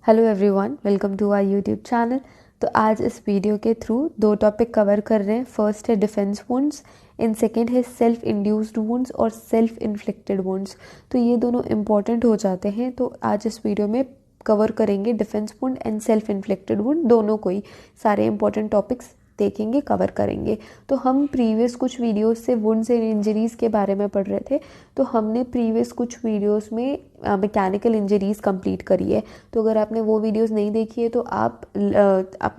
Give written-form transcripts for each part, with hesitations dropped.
Hello everyone, welcome to our YouTube channel. तो आज इस वीडियो के थ्रू दो टॉपिक कवर कर रहे हैं। फर्स्ट है डिफेंस वुंड्स एंड सेकेंड है सेल्फ इंड्यूस्ड वुंड्स और सेल्फ इन्फ्लिक्टेड वुंड्स। तो ये दोनों इंपॉर्टेंट हो जाते हैं। तो आज इस वीडियो में कवर करेंगे defence wound and self inflicted wound, दोनों को ही सारे इंपॉर्टेंट टॉपिक्स देखेंगे, कवर करेंगे। तो हम प्रीवियस कुछ वीडियोस से वुंड्स एंड इंजरीज़ के बारे में पढ़ रहे थे। तो हमने प्रीवियस कुछ वीडियोस में मैकेनिकल इंजरीज़ कंप्लीट करी है। तो अगर आपने वो वीडियोस नहीं देखी है तो आप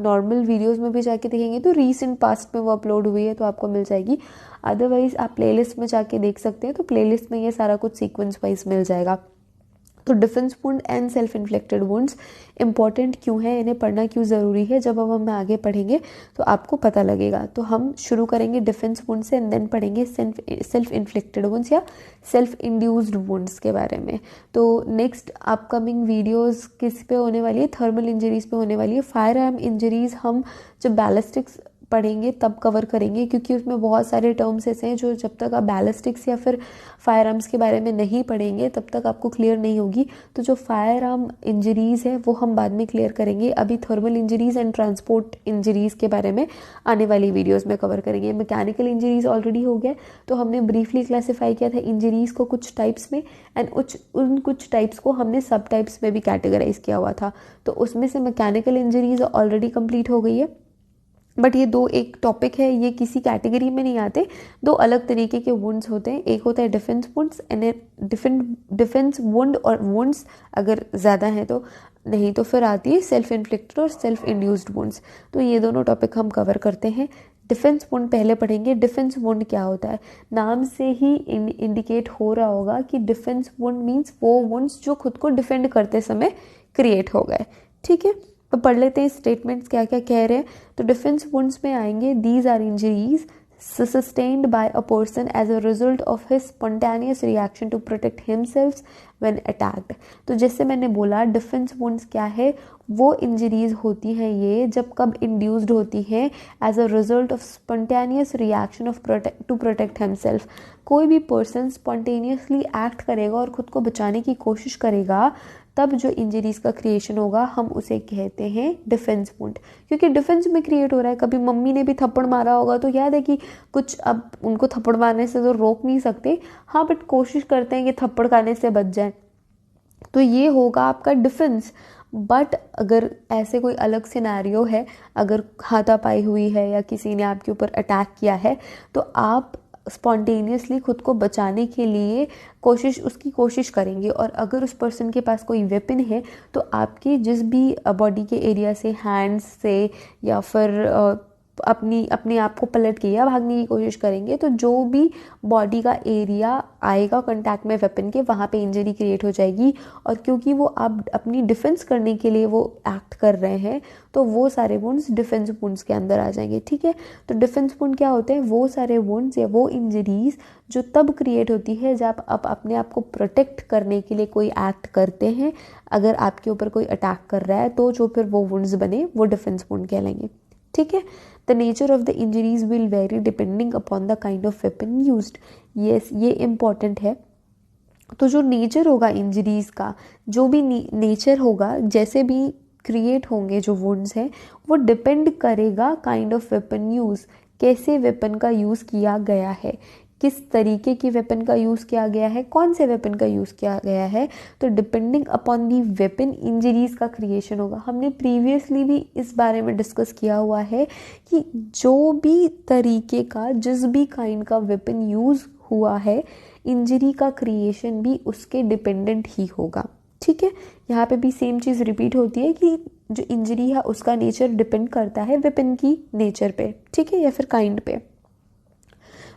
नॉर्मल वीडियोस में भी जाके देखेंगे तो रीसेंट पास्ट में वो अपलोड हुई है तो आपको मिल जाएगी। अदरवाइज़ आप प्लेलिस्ट में जाके देख सकते हैं, तो प्लेलिस्ट में ये सारा कुछ सीक्वेंस वाइज मिल जाएगा। तो defence wound and self inflicted wounds important क्यों है, इन्हें पढ़ना क्यों ज़रूरी है, जब अब हम आगे पढ़ेंगे तो आपको पता लगेगा। तो हम शुरू करेंगे डिफेंस वुंड से एंड देन पढ़ेंगे सेल्फ इन्फ्लिक्टेड वुंड्स या सेल्फ इंड्यूस्ड वुंड्स के बारे में। तो नेक्स्ट अपकमिंग वीडियोस किस पे होने वाली है, थर्मल इंजरीज़ पे होने वाली है। फायर आर्म इंजरीज़ हम जब बैलिस्टिक्स पढ़ेंगे तब कवर करेंगे, क्योंकि उसमें बहुत सारे टर्म्स ऐसे हैं जो जब तक आप बैलिस्टिक्स या फिर फायर आर्म्स के बारे में नहीं पढ़ेंगे तब तक आपको क्लियर नहीं होगी। तो जो फायर आर्म इंजरीज़ है वो हम बाद में क्लियर करेंगे। अभी thermal injuries and transport injuries के बारे में आने वाली वीडियोज़ में कवर करेंगे। मैकेनिकल इंजरीज़ ऑलरेडी हो गया, तो हमने ब्रीफली क्लासीफाई किया था इंजरीज़ को कुछ टाइप्स में, एंड उन कुछ टाइप्स को हमने सब टाइप्स में भी कैटेगराइज किया हुआ था। तो उसमें से मैकेनिकल इंजरीज़ ऑलरेडी कंप्लीट हो गई है। बट ये दो एक टॉपिक है, ये किसी कैटेगरी में नहीं आते। दो अलग तरीके के वुंड्स होते हैं। एक होता है defence wounds and defence wound और वुंड्स अगर ज़्यादा हैं तो, नहीं तो फिर आती है सेल्फ इन्फ्लिक्टेड और सेल्फ इंड्यूस्ड वुंड्स। तो ये दोनों टॉपिक हम कवर करते हैं। डिफेंस वुंड पहले पढ़ेंगे। डिफेंस वुंड क्या होता है, नाम से ही इंडिकेट हो रहा होगा कि डिफेंस वुंड मीन्स वो वुंड्स जो खुद को डिफेंड करते समय क्रिएट हो गए। ठीक है, तो पढ़ लेते हैं स्टेटमेंट्स क्या क्या कह रहे हैं। तो डिफेंस वुंड्स में आएंगे, these are injuries sustained by a person as a result of his spontaneous reaction to protect himself when attacked। तो जैसे मैंने बोला डिफेंस वुंड्स क्या है, वो इंजरीज होती हैं ये जब कब इंड्यूस्ड होती हैं as a result of spontaneous reaction of to protect himself. कोई भी पर्सन स्पॉन्टेनियसली एक्ट करेगा और खुद को बचाने की कोशिश करेगा, तब जो इंजरीज का क्रिएशन होगा हम उसे कहते हैं डिफेंस वुंड। क्योंकि डिफेंस में क्रिएट हो रहा है। कभी मम्मी ने भी थप्पड़ मारा होगा तो याद है कि कुछ, अब उनको थप्पड़ मारने से तो रोक नहीं सकते, हाँ, बट कोशिश करते हैं कि थप्पड़ खाने से बच जाए। तो ये होगा आपका डिफेंस। बट अगर ऐसे कोई अलग सिनेरियो है, अगर हाथापाई हुई है या किसी ने आपके ऊपर अटैक किया है, तो आप स्पॉन्टेनियसली खुद को बचाने के लिए उसकी कोशिश करेंगे। और अगर उस पर्सन के पास कोई वेपन है तो आपके जिस भी बॉडी के एरिया से, हैंड्स से या फिर अपने आप को पलट के या भागने की कोशिश करेंगे, तो जो भी बॉडी का एरिया आएगा कांटेक्ट में वेपन के, वहाँ पे इंजरी क्रिएट हो जाएगी। और क्योंकि वो आप अपनी डिफेंस करने के लिए वो एक्ट कर रहे हैं, तो वो सारे वुंड्स डिफेंस वुंड्स के अंदर आ जाएंगे। ठीक है, तो डिफेंस वुंड क्या होते हैं, वो सारे वुंड्स या वो इंजरीज जो तब क्रिएट होती है जब आप अपने आप को प्रोटेक्ट करने के लिए कोई एक्ट करते हैं। अगर आपके ऊपर कोई अटैक कर रहा है तो जो फिर वो वुंड्स बने वो डिफेंस वुंड कहलाएंगे। ठीक है, the nature of the injuries will very depending upon the kind of weapon used. Yes, ये इम्पॉर्टेंट है। तो जो नेचर होगा इंजरीज का, जो भी नेचर होगा, जैसे भी क्रिएट होंगे जो वुंड्स हैं, वो डिपेंड करेगा काइंड ऑफ वेपन यूज़, कैसे वेपन का यूज़ किया गया है, किस तरीके की वेपन का यूज़ किया गया है, कौन से वेपन का यूज़ किया गया है। तो depending upon the weapon injuries का क्रिएशन होगा। हमने प्रीवियसली भी इस बारे में डिस्कस किया हुआ है कि जो भी तरीके का, जिस भी काइंड का वेपन यूज़ हुआ है, इंजरी का क्रिएशन भी उसके डिपेंडेंट ही होगा। ठीक है, यहाँ पे भी सेम चीज़ रिपीट होती है कि जो इंजरी है उसका नेचर डिपेंड करता है वेपन की नेचर पे, ठीक है, या फिर काइंड पे।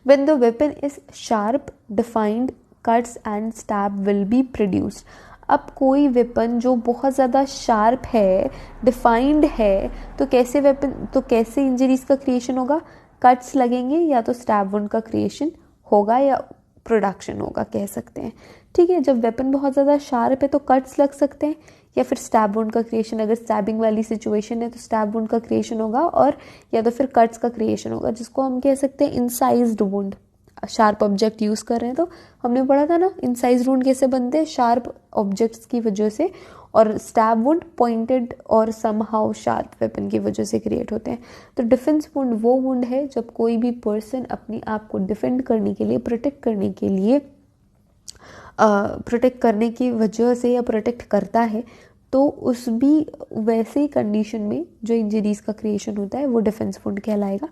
When the weapon is sharp, defined cuts and stab will be produced। अब कोई वेपन जो बहुत ज़्यादा शार्प है, डिफाइंड है, तो कैसे इंजरीज का क्रिएशन होगा, कट्स लगेंगे या तो स्टैब वुंड का क्रिएशन होगा या प्रोडक्शन होगा, कह सकते हैं। ठीक है, जब वेपन बहुत ज़्यादा शार्प है तो कट्स लग सकते हैं या फिर स्टैब वुंड का क्रिएशन, अगर स्टैबिंग वाली सिचुएशन है तो स्टैब वुंड का क्रिएशन होगा, और या तो फिर कट्स का क्रिएशन होगा, जिसको हम कह सकते हैं incised wound. Sharp object use कर रहे हैं तो हमने पढ़ा था ना इंसाइज वुंड कैसे बनते हैं, शार्प ऑब्जेक्ट्स की वजह से। और स्टैब वुंड पॉइंटेड और समहाउ शार्प वेपन की वजह से क्रिएट होते हैं। तो डिफेंस वुंड वो वुंड है जब कोई भी पर्सन अपने आप को डिफेंड करने के लिए, प्रोटेक्ट करने के लिए, प्रोटेक्ट करने की वजह से या प्रोटेक्ट करता है, तो उस भी वैसे ही कंडीशन में जो इंजरीज़ का क्रिएशन होता है वो डिफेंस वुंड कहलाएगा।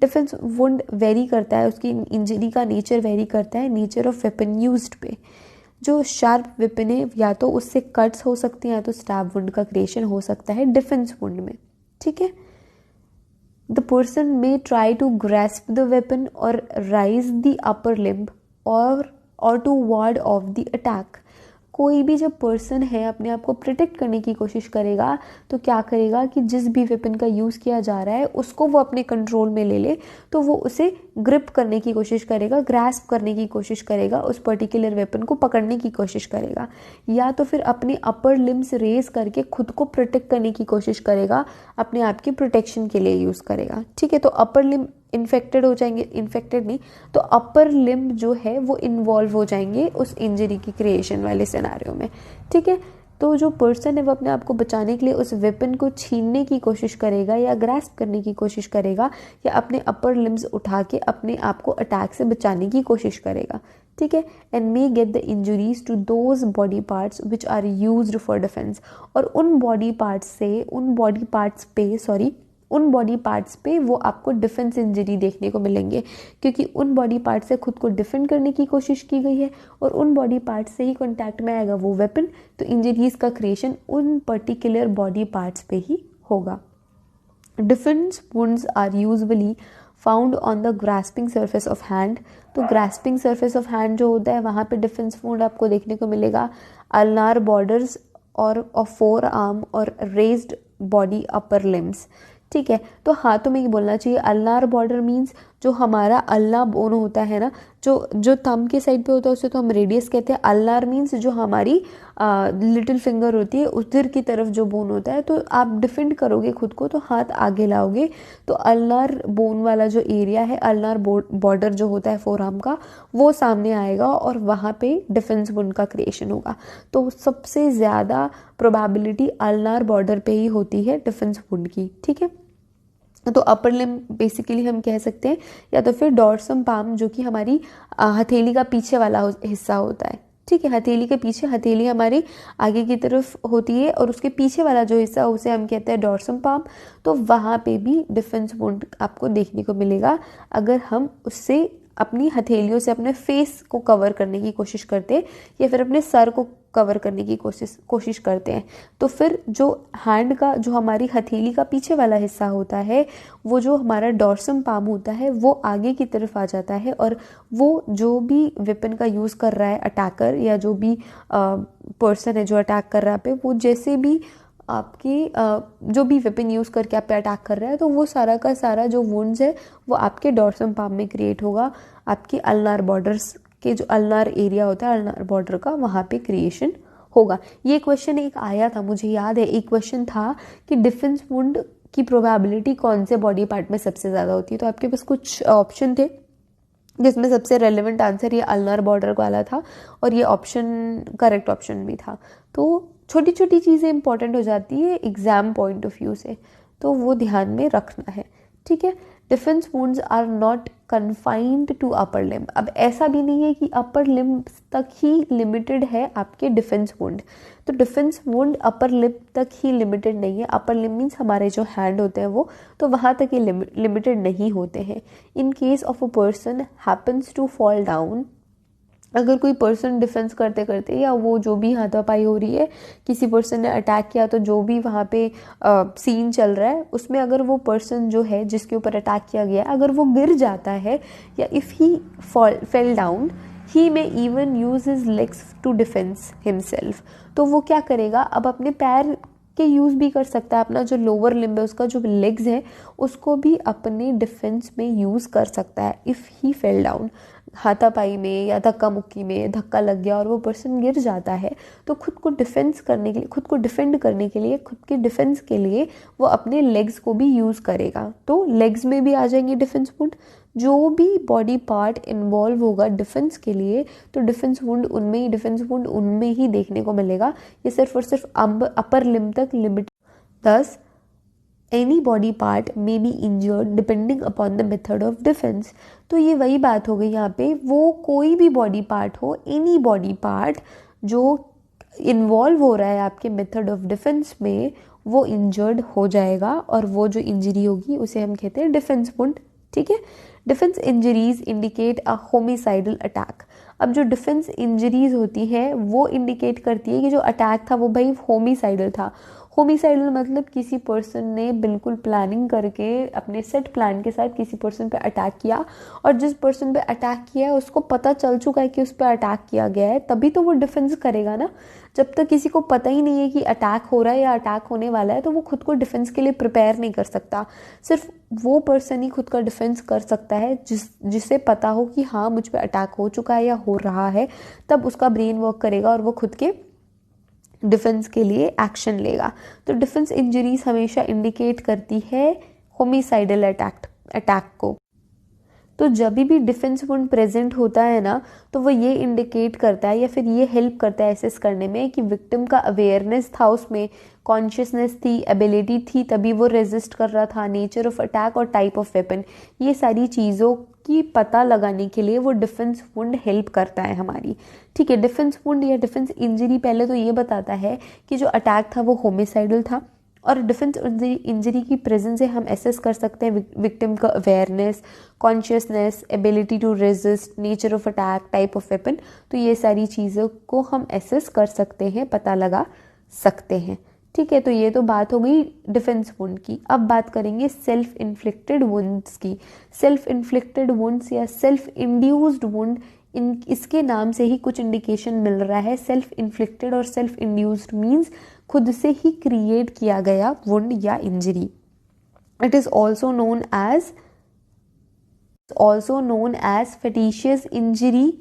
डिफेंस वुंड वेरी करता है, उसकी इंजरी का नेचर वेरी करता है नेचर ऑफ वेपन यूज्ड पे। जो शार्प वेपन है या तो उससे कट्स हो सकते हैं या तो स्टैब वुंड का क्रिएशन हो सकता है डिफेंस वुंड में, ठीक है। The person may try to grasp the weapon और राइज द अपर लिम्ब और to ward off the attack. कोई भी जब पर्सन है अपने आप को प्रोटेक्ट करने की कोशिश करेगा तो क्या करेगा कि जिस भी वेपन का यूज़ किया जा रहा है उसको वो अपने कंट्रोल में ले ले, तो वो उसे ग्रिप करने की कोशिश करेगा, ग्रैस्प करने की कोशिश करेगा, उस पर्टिकुलर वेपन को पकड़ने की कोशिश करेगा, या तो फिर अपने अपर लिम्स रेज करके खुद को प्रोटेक्ट करने की कोशिश करेगा, अपने आप की प्रोटेक्शन के लिए यूज़ करेगा, ठीक है। तो अपर लिम इन्फेक्टेड हो जाएंगे, इन्फेक्टेड नहीं तो अपर लिम्ब जो है वो इन्वॉल्व हो जाएंगे उस इंजरी की क्रिएशन वाले सिनेरियो में, ठीक है। तो जो पर्सन है वो अपने आप को बचाने के लिए उस वेपन को छीनने की कोशिश करेगा या ग्रैस्प करने की कोशिश करेगा या अपने अपर लिम्स उठा के अपने आप को अटैक से बचाने की कोशिश करेगा, ठीक है। And may get the injuries to those body parts which are used for defence. और उन बॉडी पार्ट्स पे वो आपको डिफेंस इंजरी देखने को मिलेंगे, क्योंकि उन बॉडी पार्ट से खुद को डिफेंड करने की कोशिश की गई है और उन बॉडी पार्ट से ही कांटेक्ट में आएगा वो वेपन, तो इंजरीज का क्रिएशन उन पर्टिकुलर बॉडी पार्ट्स पे ही होगा। Defence wounds are usually found on the grasping surface of hand. तो ग्रास्पिंग सर्फेस ऑफ हैंड जो होता है वहाँ पे डिफेंस वुंड आपको देखने को मिलेगा। अल्नार बॉर्डर्स और फोर आर्म और रेज्ड बॉडी अपर लिम्स, ठीक है। तो हाथों में ये बोलना चाहिए अल्नार बॉर्डर मीन्स जो हमारा अल्ना बोन होता है ना, जो थंब के साइड पे होता है उसे तो हम रेडियस कहते हैं। अल्नार मीन्स जो हमारी लिटिल फिंगर होती है उधर की तरफ जो बोन होता है, तो आप डिफेंड करोगे खुद को तो हाथ आगे लाओगे, तो अल्नार बोन वाला जो एरिया है, अल्नार बॉर्डर जो होता है फोर आर्म का, वो सामने आएगा और वहाँ पे डिफेंस वुंड का क्रिएशन होगा। तो सबसे ज़्यादा प्रोबेबिलिटी अल्नार बॉर्डर पे ही होती है डिफेंस वुंड की, ठीक है। तो अपर लिम बेसिकली हम कह सकते हैं, या तो फिर डॉर्सम पाम जो कि हमारी हथेली का पीछे वाला हिस्सा होता है, ठीक है। हथेली के पीछे, हथेली हमारी आगे की तरफ होती है और उसके पीछे वाला जो हिस्सा उसे हम कहते हैं डॉर्सम पाम। तो वहाँ पे भी डिफेंस वुंड आपको देखने को मिलेगा अगर हम उससे अपनी हथेलियों से अपने फेस को कवर करने की कोशिश करते हैं या फिर अपने सर को कवर करने की कोशिश करते हैं। तो फिर जो हैंड का, जो हमारी हथेली का पीछे वाला हिस्सा होता है, वो जो हमारा डॉर्सम पाम होता है वो आगे की तरफ आ जाता है और वो जो भी वेपन का यूज़ कर रहा है अटैकर या जो भी पर्सन है जो अटैक कर रहा है पे, वो जैसे भी आपकी जो भी वेपन यूज़ करके आप पे अटैक कर रहा है, तो वो सारा का सारा जो वुंड्स है वो आपके डॉर्सम पाम में क्रिएट होगा, आपके अल्नार बॉर्डर्स के जो अल्नार एरिया होता है अल्नार बॉर्डर का, वहाँ पे क्रिएशन होगा। ये क्वेश्चन एक आया था, मुझे याद है, एक क्वेश्चन था कि डिफेंस वुंड की प्रोबेबिलिटी कौन से बॉडी पार्ट में सबसे ज़्यादा होती है। तो आपके पास कुछ ऑप्शन थे जिसमें सबसे रेलेवेंट आंसर ये अल्नार बॉर्डर वाला था और ये ऑप्शन करेक्ट ऑप्शन भी था। तो छोटी छोटी चीज़ें इंपॉर्टेंट हो जाती है एग्जाम पॉइंट ऑफ व्यू से, तो वो ध्यान में रखना है, ठीक है। Defence wounds are not confined to upper limb. अब ऐसा भी नहीं है कि अपर लिम्ब तक ही लिमिटेड है आपके डिफेंस वुंड, तो डिफेंस वुंड अपर लिम्ब तक ही लिमिटेड नहीं है। अपर लिम्ब मीन्स हमारे जो हैंड होते हैं वो, तो वहाँ तक ही लिमिटेड नहीं होते हैं। In case of a person happens to fall down, अगर कोई पर्सन डिफेंस करते करते या वो जो भी हाथापाई हो रही है, किसी पर्सन ने अटैक किया, तो जो भी वहाँ पे सीन चल रहा है उसमें अगर वो पर्सन जो है जिसके ऊपर अटैक किया गया है अगर वो गिर जाता है या if he fell down, he may even use his legs to defence himself. तो वो क्या करेगा, अब अपने पैर के यूज़ भी कर सकता है, अपना जो लोअर लिम्ब है उसका जो लेग्स है उसको भी अपने डिफेंस में यूज़ कर सकता है इफ़ ही फेल डाउन। हाथापाई में या धक्का मुक्की में धक्का लग गया और वो पर्सन गिर जाता है, तो खुद को डिफेंस करने के लिए, खुद को डिफेंड करने के लिए, खुद के डिफेंस के लिए वो अपने लेग्स को भी यूज़ करेगा। तो लेग्स में भी आ जाएंगे डिफेंस वुंड। जो भी बॉडी पार्ट इन्वॉल्व होगा डिफेंस के लिए, तो डिफेंस वुंड उनमें ही देखने को मिलेगा। ये सिर्फ और सिर्फ अपर लिम्ब तक limit. Thus, any body part may be injured depending upon the method of defense। तो ये वही बात हो गई यहाँ पे, वो कोई भी बॉडी पार्ट हो, एनी बॉडी पार्ट जो इन्वॉल्व हो रहा है आपके मेथड ऑफ डिफेंस में, वो इंजर्ड हो जाएगा और वो जो इंजरी होगी उसे हम कहते हैं डिफेंस वुंड। ठीक है। Defence injuries indicate a homicidal attack. अब जो डिफेंस इंजरीज होती हैं वो इंडिकेट करती है कि जो अटैक था वो भाई होमिसाइडल था। होमिसाइडल मतलब किसी पर्सन ने बिल्कुल प्लानिंग करके अपने सेट प्लान के साथ किसी पर्सन पे अटैक किया, और जिस पर्सन पे अटैक किया है उसको पता चल चुका है कि उस पर अटैक किया गया है, तभी तो वो डिफेंस करेगा ना। जब तक किसी को पता ही नहीं है कि अटैक हो रहा है या अटैक होने वाला है, तो वो खुद को डिफेंस के लिए प्रिपेयर नहीं कर सकता। सिर्फ वो पर्सन ही खुद का डिफेंस कर सकता है जिसे पता हो कि हाँ मुझ पे अटैक हो चुका है या हो रहा है, तब उसका ब्रेन वर्क करेगा और वो खुद के डिफेंस के लिए एक्शन लेगा। तो डिफेंस इंजरीज हमेशा इंडिकेट करती है होमिसाइडल अटैक को। तो जब भी डिफेंस वुंड प्रेजेंट होता है ना, तो वो ये इंडिकेट करता है या फिर ये हेल्प करता है एसेस करने में कि विक्टिम का अवेयरनेस था, उसमें कॉन्शियसनेस थी, एबिलिटी थी, तभी वो रेजिस्ट कर रहा था, नेचर ऑफ अटैक और टाइप ऑफ वेपन, ये सारी चीज़ों की पता लगाने के लिए वो डिफेंस वुंड हेल्प करता है हमारी। ठीक है। डिफेंस वुंड या डिफेंस इंजरी पहले तो ये बताता है कि जो अटैक था वो होमिसाइडल था, और डिफेंस इंजरी की प्रेजेंस से हम एसेस कर सकते हैं विक्टिम का awareness, consciousness, ability to resist, nature of attack, type of weapon. तो ये सारी चीज़ों को हम एसेस कर सकते हैं, पता लगा सकते हैं। ठीक है। तो ये तो बात हो गई डिफेंस वुंड की। अब बात करेंगे सेल्फ इन्फ्लिक्टेड वुंड्स की। सेल्फ इन्फ्लिक्टेड वुंड्स या सेल्फ इंड्यूस्ड वुंड, इसके नाम से ही कुछ इंडिकेशन मिल रहा है। सेल्फ इन्फ्लिक्टेड और सेल्फ इंड्यूस्ड मीन्स खुद से ही क्रिएट किया गया वुंड या injury. It is also known as factitious injury,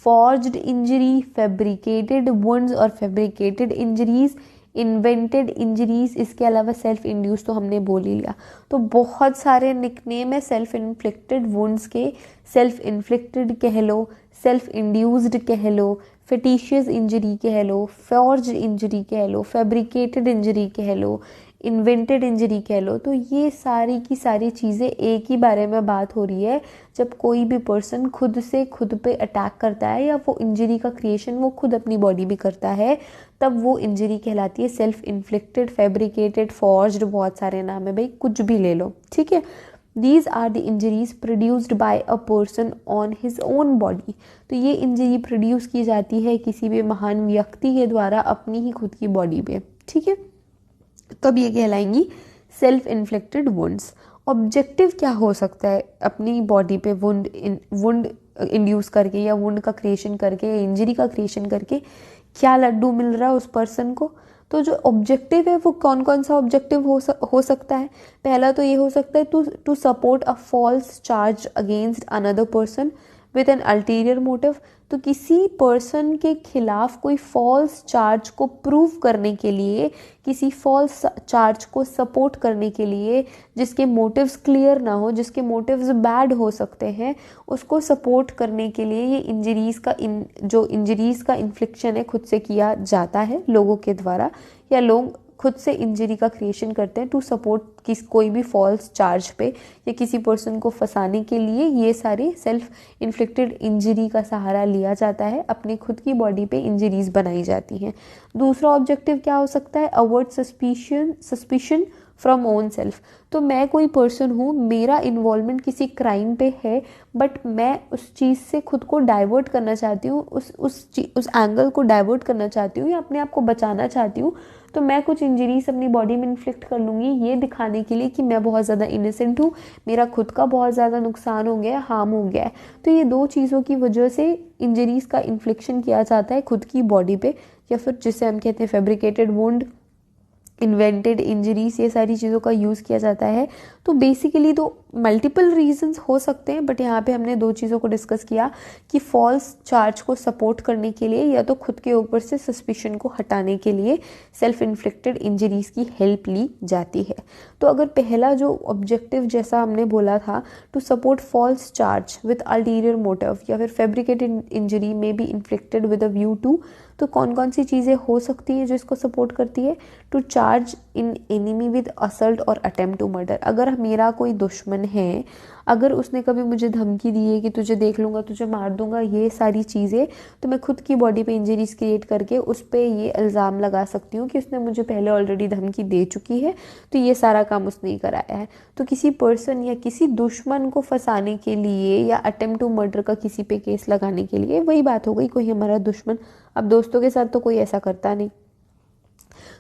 forged injury, fabricated wounds और फैब्रिकेटेड इंजरीज, इन्वेंटेड इंजरीज। इसके अलावा सेल्फ इंड्यूस तो हमने बोल ही लिया। तो बहुत सारे निकनेम है सेल्फ इन्फ्लिक्टेड वुंड्स के। सेल्फ इन्फ्लिक्टेड कह लो, सेल्फ इंड्यूस्ड कह लो, फेटिशियस इंजरी कह लो, फॉर्ज्ड इंजरी कह लो, फैब्रिकेटेड इंजरी कह लो, इन्वेंटेड इंजरी कह लो। तो ये सारी की सारी चीज़ें एक ही बारे में बात हो रही है। जब कोई भी पर्सन खुद से खुद पे अटैक करता है या वो इंजरी का क्रिएशन वो खुद अपनी बॉडी भी करता है, तब वो इंजरी कहलाती है सेल्फ इन्फ्लिक्टेड, फैब्रिकेटेड, फॉर्ज्ड, बहुत सारे नाम है भाई, कुछ भी ले लो। ठीक है। These are the injuries produced by a person on his own body। तो ये इंजरी प्रोड्यूस की जाती है किसी भी महान व्यक्ति के द्वारा अपनी ही खुद की बॉडी पे। ठीक है। तब ये कहलाएंगी सेल्फ इन्फ्लिक्टेड वुंड्स। ऑब्जेक्टिव क्या हो सकता है अपनी बॉडी पे वुंड इंड्यूस करके या वुंड का क्रिएशन करके या इंजरी का क्रिएशन करके? क्या लड्डू मिल रहा है उस पर्सन को? तो जो ऑब्जेक्टिव है वो कौन कौन सा ऑब्जेक्टिव हो सकता है? पहला तो ये हो सकता है to support a false charge against another person with an ulterior motive. तो किसी पर्सन के खिलाफ कोई फॉल्स चार्ज को प्रूव करने के लिए, किसी फॉल्स चार्ज को सपोर्ट करने के लिए, जिसके मोटिव्स क्लियर ना हो, जिसके मोटिव्स बैड हो सकते हैं, उसको सपोर्ट करने के लिए ये जो इंजरीज़ का इन्फ्लिक्शन है खुद से किया जाता है लोगों के द्वारा, या लोग खुद से इंजरी का क्रिएशन करते हैं टू सपोर्ट कोई भी फॉल्स चार्ज पे या किसी पर्सन को फंसाने के लिए। ये सारे सेल्फ इन्फ्लिक्टेड इंजरी का सहारा लिया जाता है, अपने खुद की बॉडी पे इंजरीज बनाई जाती हैं। दूसरा ऑब्जेक्टिव क्या हो सकता है? Avoid suspicion from own self. तो मैं कोई पर्सन हूँ, मेरा इन्वॉल्वमेंट किसी क्राइम पे है, बट मैं उस चीज़ से खुद को डाइवर्ट करना चाहती हूँ, उस एंगल को डाइवर्ट करना चाहती हूँ या अपने आप को बचाना चाहती हूँ, तो मैं कुछ इंजरीज अपनी बॉडी में इन्फ्लिक्ट कर लूँगी, ये दिखाने के लिए कि मैं बहुत ज़्यादा इनोसेंट हूँ, मेरा खुद का बहुत ज़्यादा नुकसान हो गया है, हार्म हो गया है। तो ये दो चीज़ों की वजह से इंजरीज का इन्फ्लिक्शन किया जाता है खुद की बॉडी पे, या फिर जिसे हम कहते हैं फैब्रिकेटेड वुंड, इन्वेंटेड इंजरीज, ये सारी चीज़ों का यूज़ किया जाता है। तो बेसिकली तो मल्टीपल रीजंस हो सकते हैं, बट यहाँ पे हमने दो चीज़ों को डिस्कस किया कि फॉल्स चार्ज को सपोर्ट करने के लिए या तो खुद के ऊपर से सस्पिशन को हटाने के लिए सेल्फ इन्फ्लिक्टेड इंजरीज की हेल्प ली जाती है। तो अगर पहला जो ऑब्जेक्टिव जैसा हमने बोला था, to support false charge with ulterior motive या फिर फैब्रिकेटेड इंजरी में be inflicted with a view to, तो कौन कौन सी चीज़ें हो सकती हैं जो इसको सपोर्ट करती है? To charge in enemy with assault और अटेम्प्ट टू मर्डर। अगर मेरा कोई दुश्मन है, अगर उसने कभी मुझे धमकी दी है कि तुझे देख लूँगा, तुझे मार दूंगा, ये सारी चीज़ें, तो मैं खुद की बॉडी पे इंजरीज क्रिएट करके उस पर ये इल्ज़ाम लगा सकती हूँ कि उसने मुझे पहले ऑलरेडी धमकी दे चुकी है, तो ये सारा काम उसने ही कराया है। तो किसी पर्सन या किसी दुश्मन को फंसाने के लिए या अटेम्प्ट टू मर्डर का किसी पे केस लगाने के लिए, वही बात हो गई कोई हमारा दुश्मन। अब दोस्तों के साथ तो कोई ऐसा करता नहीं,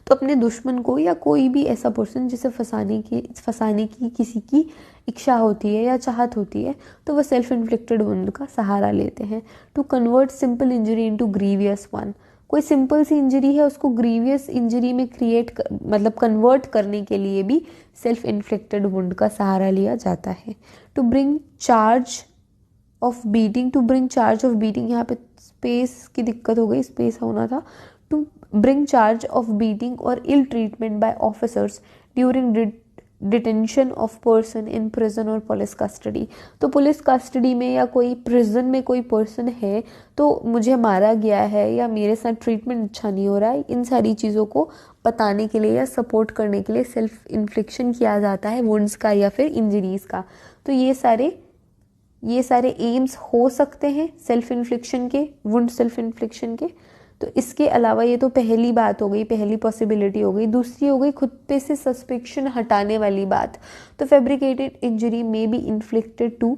तो अपने दुश्मन को या कोई भी ऐसा पर्सन जिसे फंसाने की किसी की इच्छा होती है या चाहत होती है, तो वह सेल्फ इन्फ्लिक्टेड वुंड का सहारा लेते हैं। To convert simple injury into grievous one. कोई सिंपल सी इंजरी है, उसको ग्रीवियस इंजरी में मतलब कन्वर्ट करने के लिए भी सेल्फ इन्फ्लिक्टेड वुंड का सहारा लिया जाता है। To bring charge of beating, to bring charge of beating, यहाँ पे स्पेस की दिक्कत हो गई, स्पेस होना था। To bring charge of beating और ill treatment by officers during detention of person in prison और पुलिस कस्टडी। तो पुलिस कस्टडी में या कोई प्रिजन में कोई पर्सन है, तो मुझे मारा गया है या मेरे साथ ट्रीटमेंट अच्छा नहीं हो रहा है, इन सारी चीज़ों को बताने के लिए या सपोर्ट करने के लिए सेल्फ इन्फ्लिक्शन किया जाता है वुंड्स का या फिर इंजरीज का। तो ये सारे एम्स हो सकते हैं सेल्फ इन्फ्लिक्शन के, वुंड सेल्फ इन्फ्लिक्शन के। तो इसके अलावा ये तो पहली बात हो गई, पहली पॉसिबिलिटी हो गई। दूसरी हो गई खुद पे से सस्पेक्शन हटाने वाली बात। तो fabricated injury may be inflicted to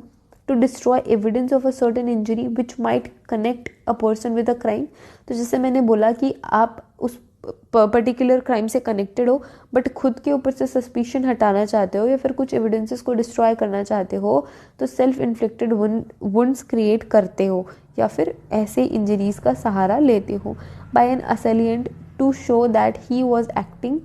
destroy evidence of a certain injury which might connect a person with a crime. तो जैसे मैंने बोला कि आप उस पर्टिकुलर क्राइम से कनेक्टेड हो, बट खुद के ऊपर से सस्पिशन हटाना चाहते हो या फिर कुछ एविडेंसेस को डिस्ट्रॉय करना चाहते हो, तो सेल्फ इन्फ्लिक्टेड वुंड्स क्रिएट करते हो या फिर ऐसे इंजरीज का सहारा लेते हो। By an assailant to show that he was acting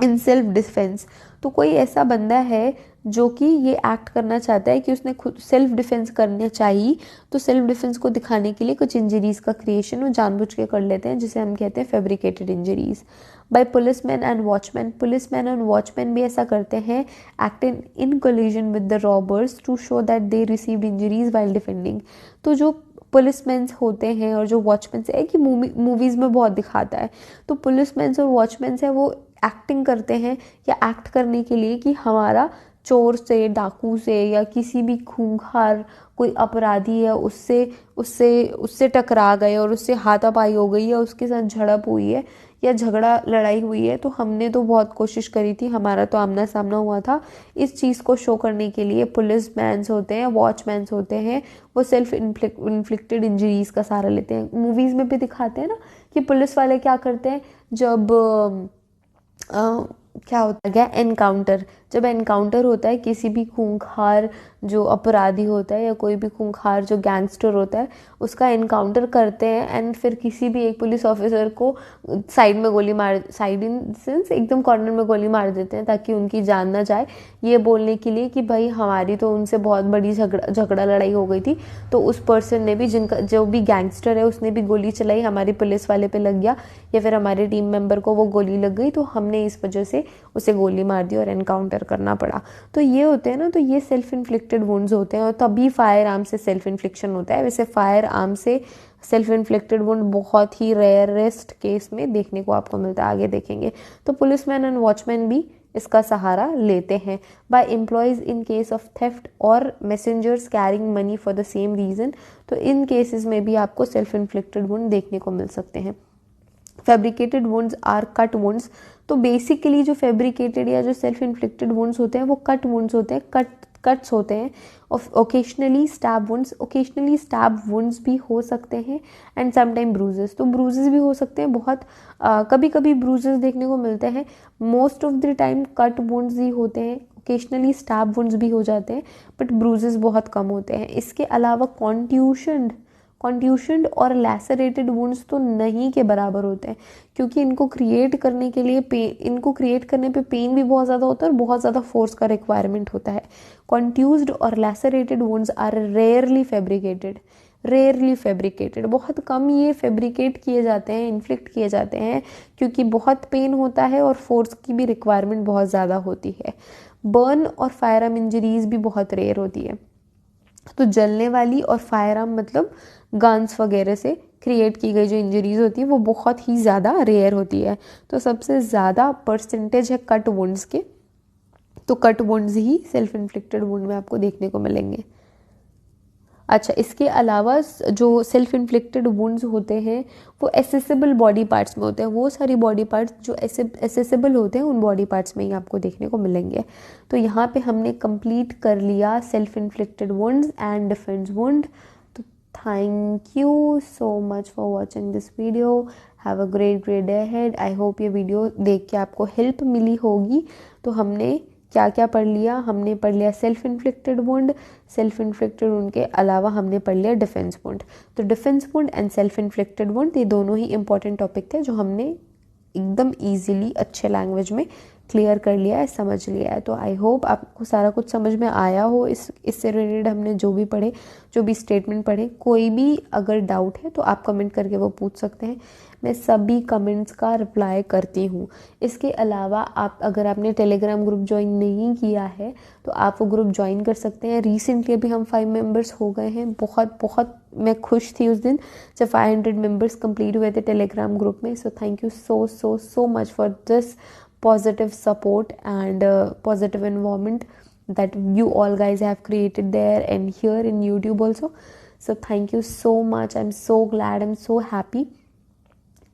in self defence. तो कोई ऐसा बंदा है जो कि ये एक्ट करना चाहता है कि उसने खुद सेल्फ डिफेंस करना चाहिए, तो सेल्फ डिफेंस को दिखाने के लिए कुछ इंजरीज का क्रिएशन वो जानबूझ के कर लेते हैं, जिसे हम कहते हैं fabricated injuries. By policeman and watchman, policeman और वॉचमैन भी ऐसा करते हैं, acting in collusion with the robbers to show that they received injuries while defending. तो जो पुलिसमैन होते हैं और जो वॉचमैन है, कि मूवीज़ में बहुत दिखाता है, तो पुलिसमैन और वॉचमैन है वो एक्टिंग करते हैं या एक्ट करने के लिए कि हमारा चोर से, डाकू से या किसी भी खूंखार कोई अपराधी है उससे उससे उससे टकरा गए और उससे हाथापाई हो गई या उसके साथ झड़प हुई है या झगड़ा लड़ाई हुई है, तो हमने तो बहुत कोशिश करी थी, हमारा तो आमना सामना हुआ था। इस चीज़ को शो करने के लिए पुलिस मैन्स होते हैं, वॉचमैन्स होते हैं, वो सेल्फ इन्फ्लिक्टेड इंजरीज का सहारा लेते हैं। मूवीज़ में भी दिखाते हैं ना कि पुलिस वाले क्या करते हैं जब क्या होता है एनकाउंटर, जब एनकाउंटर होता है किसी भी खूंखार जो अपराधी होता है या कोई भी खूंखार जो गैंगस्टर होता है उसका एनकाउंटर करते हैं, एंड फिर किसी भी एक पुलिस ऑफिसर को साइड में गोली मार, साइड इन सेंस एकदम कॉर्नर में गोली मार देते हैं ताकि उनकी जान ना जाए, ये बोलने के लिए कि भाई हमारी तो उनसे बहुत बड़ी झगड़ा लड़ाई हो गई थी, तो उस पर्सन ने भी, जिनका जो भी गैंगस्टर है उसने भी गोली चलाई, हमारी पुलिस वाले पे लग गया या फिर हमारे टीम मेंबर को वो गोली लग गई, तो हमने इस वजह से उसे गोली मार दी और एनकाउंटर करना पड़ा। तो ये होते हैं ना, तो ये सेल्फ इन्फ्लिक्टेड वुंड्स होते हैं और तभी फायर आर्म से सेल्फ इन्फ्लिक्शन होता है। वैसे फायर आर्म से सेल्फ इन्फ्लिक्टेड वुंड बहुत ही रेयरेस्ट केस में देखने को आपको मिलता है, आगे देखेंगे। तो पुलिसमैन एंड वॉचमैन भी इसका सहारा लेते हैं। By employees in case of theft और messengers carrying money for the same reason, तो इन केसेस में भी आपको सेल्फ इन्फ्लिक्टेड वुंड देखने को मिल सकते हैं। Fabricated wounds are cut wounds, तो बेसिकली जो फैब्रिकेटेड या जो सेल्फ इन्फ्लिक्टेड वुंड्स होते हैं वो कट वुंड्स होते हैं, कट्स होते हैं। Occasionally stab wounds, occasionally stab wounds भी हो सकते हैं, एंड समटाइम ब्रूजेस, तो ब्रूजेस भी हो सकते हैं, बहुत कभी कभी ब्रूजेस देखने को मिलते हैं। Most of the time cut wounds ही होते हैं, ओकेशनली स्टैब वुंड्स भी हो जाते हैं, बट ब्रूजेस बहुत कम होते हैं। इसके अलावा कॉन्ट्यूशन कॉन्ट्यूशन्ड और लैसरेटेड वुंड्स तो नहीं के बराबर होते हैं, क्योंकि इनको क्रिएट करने पे पेन भी बहुत ज़्यादा होता है और बहुत ज़्यादा फोर्स का रिक्वायरमेंट होता है। कॉन्ट्यूज्ड और lacerated wounds are rarely fabricated, बहुत कम ये फैब्रिकेट किए जाते हैं, इन्फ्लिक्ट किए जाते हैं, क्योंकि बहुत पेन होता है और फोर्स की भी रिक्वायरमेंट बहुत ज़्यादा होती है। बर्न और फायर आर्म इंजरीज भी बहुत रेयर होती है। तो जलने वाली और फायर आर्म मतलब गन्स वगैरह से क्रिएट की गई जो इंजरीज होती है वो बहुत ही ज़्यादा रेयर होती है। तो सबसे ज़्यादा परसेंटेज है कट वुंड्स के, तो कट वुंड्स ही सेल्फ इन्फ्लिक्टेड वुंड में आपको देखने को मिलेंगे। अच्छा, इसके अलावा जो सेल्फ इन्फ्लिक्टेड वुंड्स होते हैं वो एसेसिबल बॉडी पार्ट्स में होते हैं, वो सारी बॉडी पार्ट्स जो एसेसिबल होते हैं उन बॉडी पार्ट्स में ही आपको देखने को मिलेंगे। तो यहाँ पे हमने कंप्लीट कर लिया self inflicted wounds and defence wound. तो thank you so much for watching this video. Have a great day ahead. I hope ये वीडियो देख के आपको हेल्प मिली होगी। तो हमने क्या क्या पढ़ लिया? हमने पढ़ लिया सेल्फ इन्फ्लिक्टेड वुंड के अलावा हमने पढ़ लिया डिफेंस वुंड। तो defence wound and self inflicted wound ये दोनों ही इंपॉर्टेंट टॉपिक थे जो हमने एकदम इजीली अच्छे लैंग्वेज में क्लियर कर लिया है, समझ लिया है। तो आई होप आपको सारा कुछ समझ में आया हो। इससे रिलेटेड हमने जो भी पढ़े, जो भी स्टेटमेंट पढ़े, कोई भी अगर डाउट है तो आप कमेंट करके वो पूछ सकते हैं। मैं सभी कमेंट्स का रिप्लाई करती हूँ। इसके अलावा अगर आपने टेलीग्राम ग्रुप ज्वाइन नहीं किया है तो आप वो ग्रुप ज्वाइन कर सकते हैं। रिसेंटली अभी हम 5 मेंबर्स हो गए हैं। बहुत मैं खुश थी उस दिन जब 500 मेंबर्स कंप्लीट हुए थे टेलीग्राम ग्रुप में। So thank you so much for this positive support and positive environment that you all guys have created there and here in YouTube also. So thank you so much. I'm so glad, I'm so happy.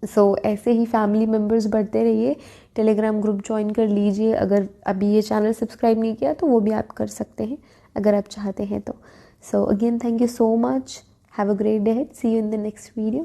So ऐसे ही family members बढ़ते रहिए, Telegram group join कर लीजिए। अगर अभी ये channel subscribe नहीं किया तो वो भी आप कर सकते हैं अगर आप चाहते हैं तो। So again thank you so much. Have a great day. See you in the next video.